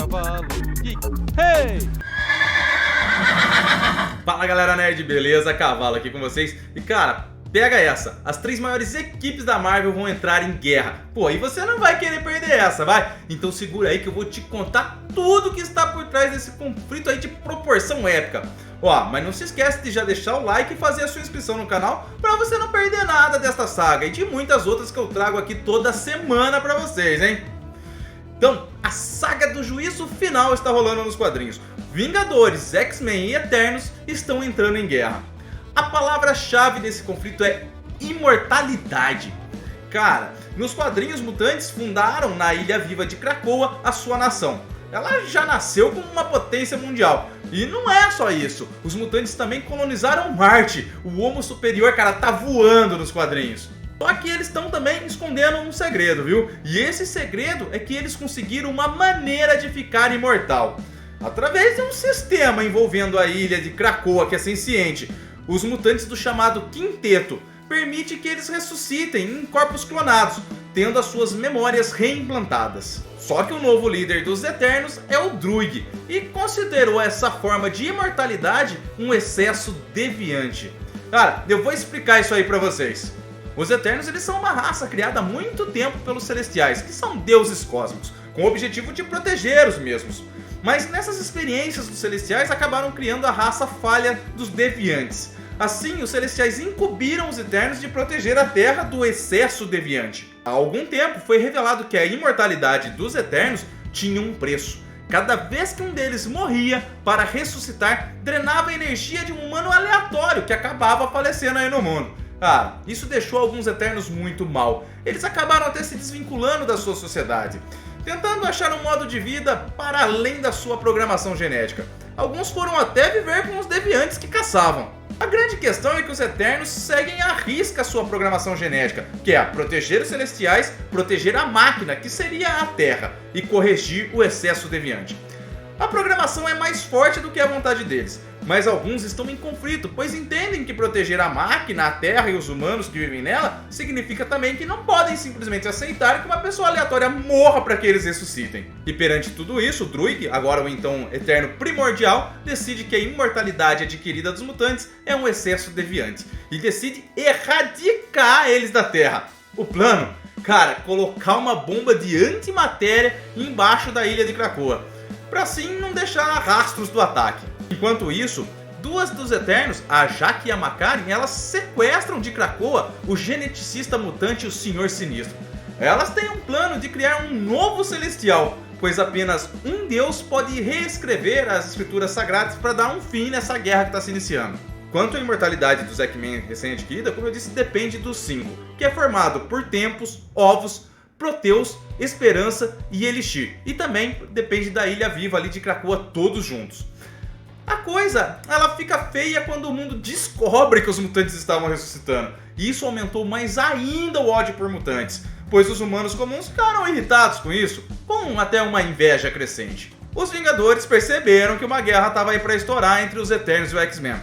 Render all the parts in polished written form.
Cavalo Geek. Hey! Fala galera nerd, beleza? Cavalo aqui com vocês. E cara, pega essa, as 3 maiores equipes da Marvel vão entrar em guerra. Pô, e você não vai querer perder essa, vai? Então segura aí que eu vou te contar tudo que está por trás desse conflito aí de proporção épica. Ó, mas não se esquece de já deixar o like e fazer a sua inscrição no canal para você não perder nada desta saga e de muitas outras que eu trago aqui toda semana para vocês, hein? Então, a saga do juízo final está rolando nos quadrinhos. Vingadores, X-Men e Eternos estão entrando em guerra. A palavra-chave desse conflito é imortalidade. Cara, nos quadrinhos, mutantes fundaram na Ilha Viva de Krakoa a sua nação. Ela já nasceu como uma potência mundial. E não é só isso, os mutantes também colonizaram Marte. O Homo Superior, cara, tá voando nos quadrinhos. Só que eles estão também escondendo um segredo, viu? E esse segredo é que eles conseguiram uma maneira de ficar imortal. Através de um sistema envolvendo a ilha de Krakoa, que é senciente, os mutantes do chamado Quinteto permite que eles ressuscitem em corpos clonados, tendo as suas memórias reimplantadas. Só que o novo líder dos Eternos é o Druig, e considerou essa forma de imortalidade um excesso deviante. Cara, eu vou explicar isso aí pra vocês. Os Eternos, eles são uma raça criada há muito tempo pelos Celestiais, que são deuses cósmicos, com o objetivo de proteger os mesmos. Mas nessas experiências dos Celestiais acabaram criando a raça falha dos Deviantes. Assim, os Celestiais incumbiram os Eternos de proteger a Terra do excesso deviante. Há algum tempo foi revelado que a imortalidade dos Eternos tinha um preço. Cada vez que um deles morria, para ressuscitar, drenava a energia de um humano aleatório que acabava falecendo aí no mundo. Ah, isso deixou alguns Eternos muito mal. Eles acabaram até se desvinculando da sua sociedade, tentando achar um modo de vida para além da sua programação genética. Alguns foram até viver com os deviantes que caçavam. A grande questão é que os Eternos seguem à risca a sua programação genética, que é proteger os Celestiais, proteger a máquina, que seria a Terra, e corrigir o excesso deviante. A programação é mais forte do que a vontade deles, mas alguns estão em conflito, pois entendem que proteger a máquina, a Terra e os humanos que vivem nela significa também que não podem simplesmente aceitar que uma pessoa aleatória morra para que eles ressuscitem. E perante tudo isso, Druig, agora o então Eterno Primordial, decide que a imortalidade adquirida dos mutantes é um excesso deviante e decide erradicar eles da Terra. O plano? Cara, colocar uma bomba de antimatéria embaixo da ilha de Krakoa, para assim não deixar rastros do ataque. Enquanto isso, 2 dos Eternos, a Jaque e a Makkaren, elas sequestram de Krakoa o geneticista mutante e o Senhor Sinistro. Elas têm um plano de criar um novo Celestial, pois apenas um deus pode reescrever as escrituras sagradas para dar um fim nessa guerra que está se iniciando. Quanto à imortalidade dos X-Men recém-adquirida, como eu disse, depende dos 5, que é formado por tempos, ovos, Proteus, Esperança e Elixir. E também depende da Ilha Viva ali de Krakoa, todos juntos. A coisa, ela fica feia quando o mundo descobre que os mutantes estavam ressuscitando. E isso aumentou mais ainda o ódio por mutantes, pois os humanos comuns ficaram irritados com isso, com até uma inveja crescente. Os Vingadores perceberam que uma guerra estava aí para estourar entre os Eternos e o X-Men,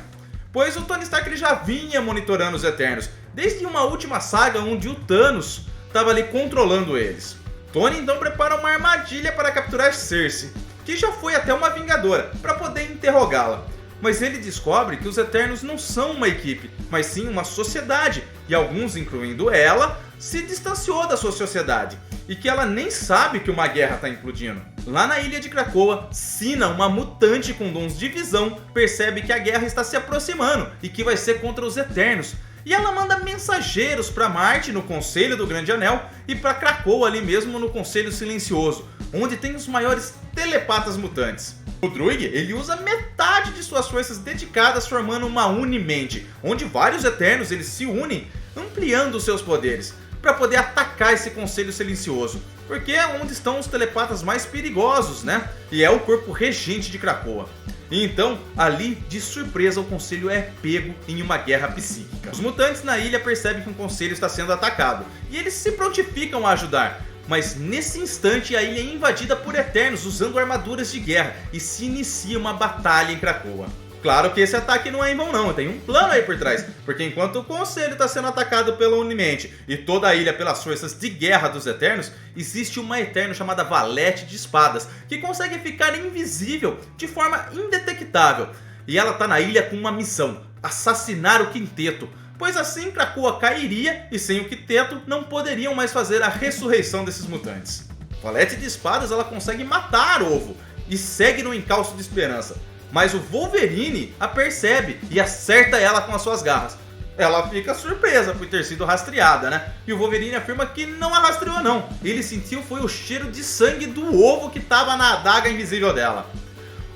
pois o Tony Stark ele já vinha monitorando os Eternos, desde uma última saga onde o Thanos estava ali controlando eles. Tony então prepara uma armadilha para capturar Cersei, que já foi até uma Vingadora, para poder interrogá-la. Mas ele descobre que os Eternos não são uma equipe, mas sim uma sociedade, e alguns, incluindo ela, se distanciou da sua sociedade, e que ela nem sabe que uma guerra está implodindo. Lá na ilha de Krakoa, Sina, uma mutante com dons de visão, percebe que a guerra está se aproximando e que vai ser contra os Eternos. E ela manda mensageiros para Marte no Conselho do Grande Anel e para Krakoa ali mesmo no Conselho Silencioso, onde tem os maiores telepatas mutantes. O Druig, ele usa metade de suas forças dedicadas formando uma Unimente, onde vários Eternos eles se unem, ampliando seus poderes, para poder atacar esse Conselho Silencioso, porque é onde estão os telepatas mais perigosos, né? E é o corpo regente de Krakoa. E então, ali, de surpresa, o conselho é pego em uma guerra psíquica. Os mutantes na ilha percebem que um conselho está sendo atacado, e eles se prontificam a ajudar. Mas nesse instante, a ilha é invadida por Eternos usando armaduras de guerra, e se inicia uma batalha em Krakoa. Claro que esse ataque não é em vão não, tem um plano aí por trás, porque enquanto o Conselho está sendo atacado pela Unimente e toda a ilha pelas forças de guerra dos Eternos, existe uma Eterno chamada Valete de Espadas, que consegue ficar invisível de forma indetectável. E ela tá na ilha com uma missão: assassinar o Quinteto, pois assim Krakoa cairia e sem o Quinteto não poderiam mais fazer a ressurreição desses mutantes. Valete de Espadas ela consegue matar Ovo e segue no encalço de esperança, mas o Wolverine a percebe e acerta ela com as suas garras. Ela fica surpresa por ter sido rastreada, né? E o Wolverine afirma que não a rastreou não, ele sentiu foi o cheiro de sangue do ovo que estava na adaga invisível dela.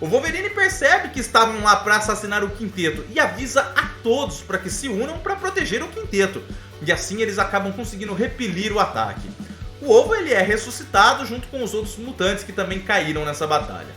O Wolverine percebe que estavam lá para assassinar o Quinteto e avisa a todos para que se unam para proteger o Quinteto. E assim eles acabam conseguindo repelir o ataque. O Ovo ele é ressuscitado junto com os outros mutantes que também caíram nessa batalha.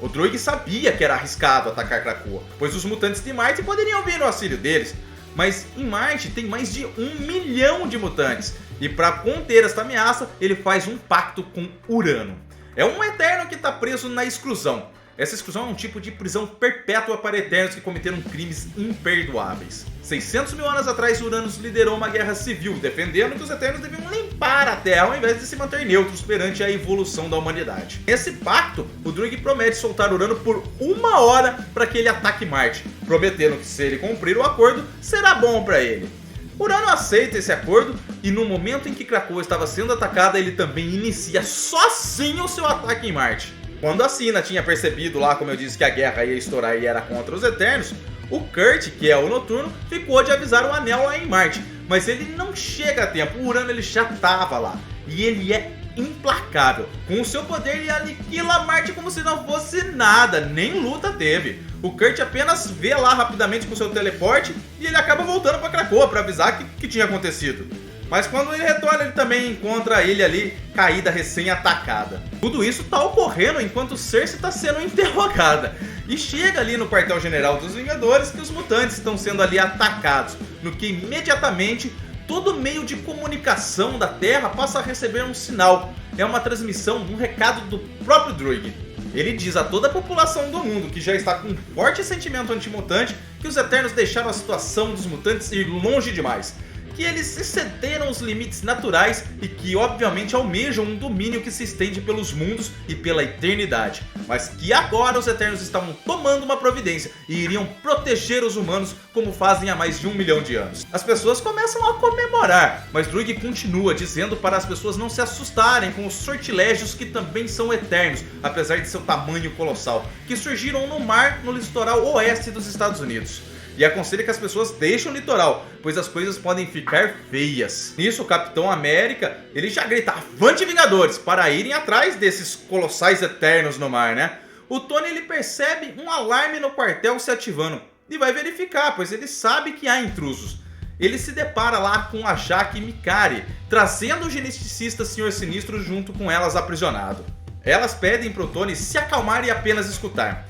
O Druig sabia que era arriscado atacar Krakoa, pois os mutantes de Marte poderiam vir no auxílio deles. Mas em Marte tem mais de 1 milhão de mutantes. E para conter esta ameaça, ele faz um pacto com Urano. É um Eterno que está preso na exclusão. Essa exclusão é um tipo de prisão perpétua para Eternos que cometeram crimes imperdoáveis. 600 mil anos atrás, Uranus liderou uma guerra civil, defendendo que os Eternos deviam limpar a Terra ao invés de se manter neutros perante a evolução da humanidade. Nesse pacto, o Druig promete soltar Urano por 1 hora para que ele ataque Marte, prometendo que se ele cumprir o acordo, será bom para ele. Urano aceita esse acordo e no momento em que Krakoa estava sendo atacada, ele também inicia sozinho o seu ataque em Marte. Quando a Sina tinha percebido lá, como eu disse, que a guerra ia estourar e era contra os Eternos, o Kurt, que é o Noturno, ficou de avisar o Anel lá em Marte. Mas ele não chega a tempo, o Urano ele já estava lá. E ele é implacável. Com o seu poder ele aniquila Marte como se não fosse nada, nem luta teve. O Kurt apenas vê lá rapidamente com seu teleporte e ele acaba voltando para Krakoa para avisar que tinha acontecido. Mas quando ele retorna, ele também encontra a ilha ali caída, recém-atacada. Tudo isso está ocorrendo enquanto Cersei está sendo interrogada. E chega ali no quartel-general dos Vingadores que os mutantes estão sendo ali atacados, no que imediatamente todo meio de comunicação da Terra passa a receber um sinal. É uma transmissão, um recado do próprio Druig. Ele diz a toda a população do mundo que já está com um forte sentimento antimutante que os Eternos deixaram a situação dos mutantes ir longe demais. Que eles excederam os limites naturais e que obviamente almejam um domínio que se estende pelos mundos e pela eternidade, mas que agora os Eternos estavam tomando uma providência e iriam proteger os humanos como fazem há mais de 1 milhão de anos. As pessoas começam a comemorar, mas Druig continua dizendo para as pessoas não se assustarem com os sortilégios que também são eternos, apesar de seu tamanho colossal, que surgiram no mar no litoral oeste dos Estados Unidos. E aconselha que as pessoas deixem o litoral, pois as coisas podem ficar feias. Nisso, o Capitão América, ele já grita "Avante Vingadores!" para irem atrás desses colossais eternos no mar, né? O Tony, ele percebe um alarme no quartel se ativando e vai verificar, pois ele sabe que há intrusos. Ele se depara lá com a Jaque Mikari, trazendo o geneticista Senhor Sinistro junto com elas aprisionado. Elas pedem para o Tony se acalmar e apenas escutar.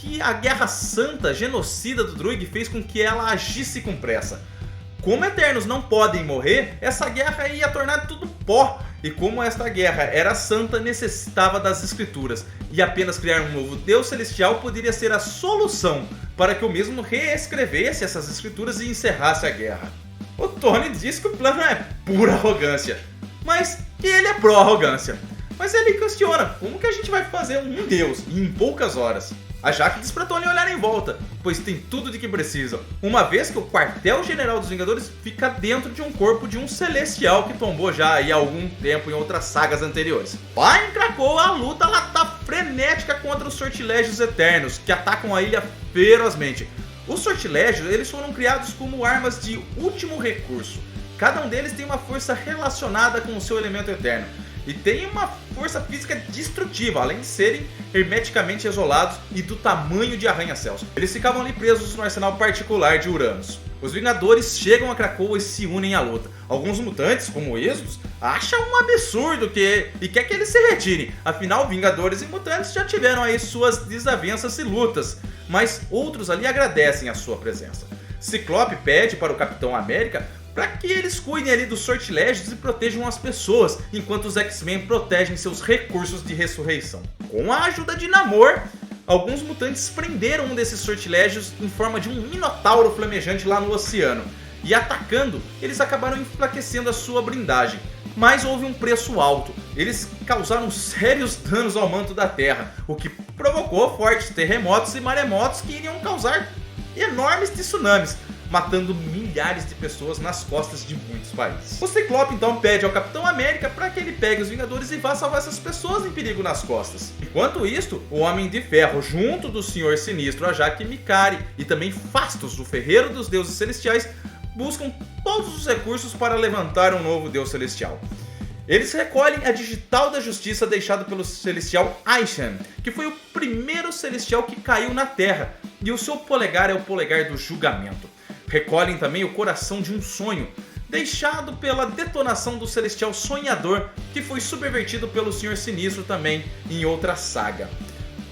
Que a guerra santa genocida do Druig fez com que ela agisse com pressa. Como Eternos não podem morrer, essa guerra ia tornar tudo pó. E como esta guerra era santa, necessitava das escrituras. E apenas criar um novo Deus Celestial poderia ser a solução para que o mesmo reescrevesse essas escrituras e encerrasse a guerra. O Tony diz que o plano é pura arrogância, mas que ele é pró-arrogância. Mas ele questiona, como que a gente vai fazer um Deus em poucas horas? A Jaque diz pra Tony olhar em volta, pois tem tudo de que precisam, uma vez que o quartel-general dos Vingadores fica dentro de um corpo de um celestial que tombou já aí há algum tempo em outras sagas anteriores. Lá em Krakoa, a luta ela tá frenética contra os sortilégios eternos, que atacam a ilha ferozmente. Os sortilégios eles foram criados como armas de último recurso. Cada um deles tem uma força relacionada com o seu elemento eterno. E tem uma força física destrutiva, além de serem hermeticamente isolados e do tamanho de arranha-céus. Eles ficavam ali presos no arsenal particular de Uranus. Os Vingadores chegam a Krakoa e se unem à luta. Alguns mutantes, como Exodus, acham um absurdo e quer que eles se retirem. Afinal, Vingadores e mutantes já tiveram aí suas desavenças e lutas, mas outros ali agradecem a sua presença. Ciclope pede para o Capitão América para que eles cuidem ali dos sortilégios e protejam as pessoas, enquanto os X-Men protegem seus recursos de ressurreição. Com a ajuda de Namor, alguns mutantes prenderam um desses sortilégios em forma de um minotauro flamejante lá no oceano. E atacando, eles acabaram enfraquecendo a sua blindagem. Mas houve um preço alto. Eles causaram sérios danos ao manto da Terra, o que provocou fortes terremotos e maremotos que iriam causar enormes tsunamis, matando milhares de pessoas nas costas de muitos países. O Ciclope então pede ao Capitão América para que ele pegue os Vingadores e vá salvar essas pessoas em perigo nas costas. Enquanto isso, o Homem de Ferro, junto do Senhor Sinistro, a Jaque Mikari e também Phastos, o Ferreiro dos Deuses Celestiais, buscam todos os recursos para levantar um novo Deus Celestial. Eles recolhem a Digital da Justiça deixada pelo Celestial Aishan, que foi o primeiro Celestial que caiu na Terra, e o seu polegar é o polegar do julgamento. Recolhem também o Coração de um Sonho, deixado pela detonação do Celestial Sonhador, que foi subvertido pelo Senhor Sinistro também em outra saga.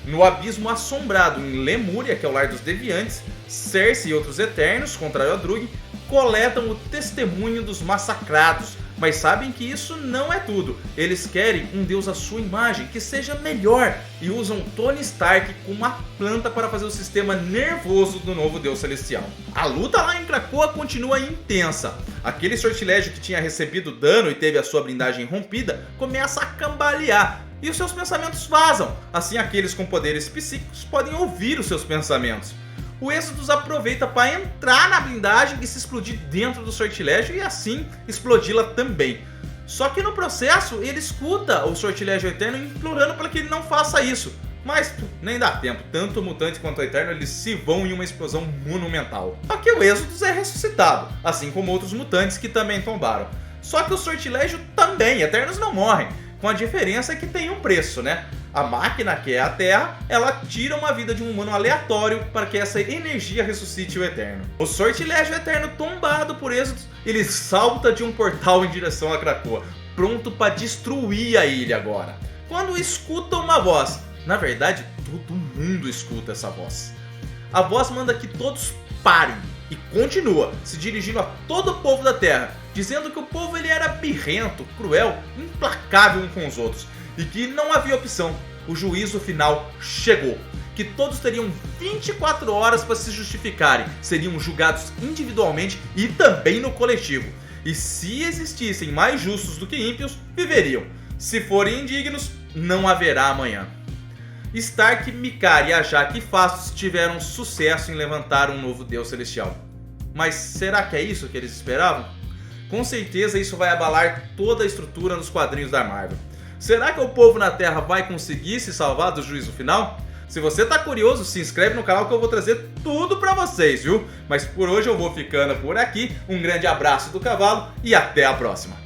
No Abismo Assombrado, em Lemúria, que é o lar dos Deviantes, Cersei e outros Eternos, contrário a Drug, coletam o testemunho dos massacrados, mas sabem que isso não é tudo. Eles querem um deus à sua imagem, que seja melhor, e usam Tony Stark como uma planta para fazer o sistema nervoso do novo deus celestial. A luta lá em Krakoa continua intensa. Aquele sortilégio que tinha recebido dano e teve a sua blindagem rompida começa a cambalear, e os seus pensamentos vazam. Assim, aqueles com poderes psíquicos podem ouvir os seus pensamentos. O Exodus aproveita para entrar na blindagem e se explodir dentro do sortilégio e assim explodi-la também. Só que no processo ele escuta o sortilégio Eterno implorando para que ele não faça isso. Mas nem dá tempo, tanto o mutante quanto o Eterno eles se vão em uma explosão monumental. Só que o Exodus é ressuscitado, assim como outros mutantes que também tombaram. Só que o sortilégio também, Eternos não morrem, com a diferença que tem um preço, né? A máquina, que é a Terra, ela tira uma vida de um humano aleatório para que essa energia ressuscite o Eterno. O sortilégio Eterno, tombado por Exodus, ele salta de um portal em direção a Krakoa, pronto para destruir a ilha agora. Quando escuta uma voz, na verdade todo mundo escuta essa voz. A voz manda que todos parem e continua se dirigindo a todo o povo da Terra, dizendo que o povo ele era birrento, cruel, implacável um com os outros. E que não havia opção, o juízo final chegou, que todos teriam 24 horas para se justificarem, seriam julgados individualmente e também no coletivo. E se existissem mais justos do que ímpios, viveriam. Se forem indignos, não haverá amanhã. Stark, Mikari, Ajak e Phastos tiveram sucesso em levantar um novo Deus Celestial. Mas será que é isso que eles esperavam? Com certeza isso vai abalar toda a estrutura nos quadrinhos da Marvel. Será que o povo na Terra vai conseguir se salvar do juízo final? Se você tá curioso, se inscreve no canal que eu vou trazer tudo pra vocês, viu? Mas por hoje eu vou ficando por aqui. Um grande abraço do Cavalo e até a próxima!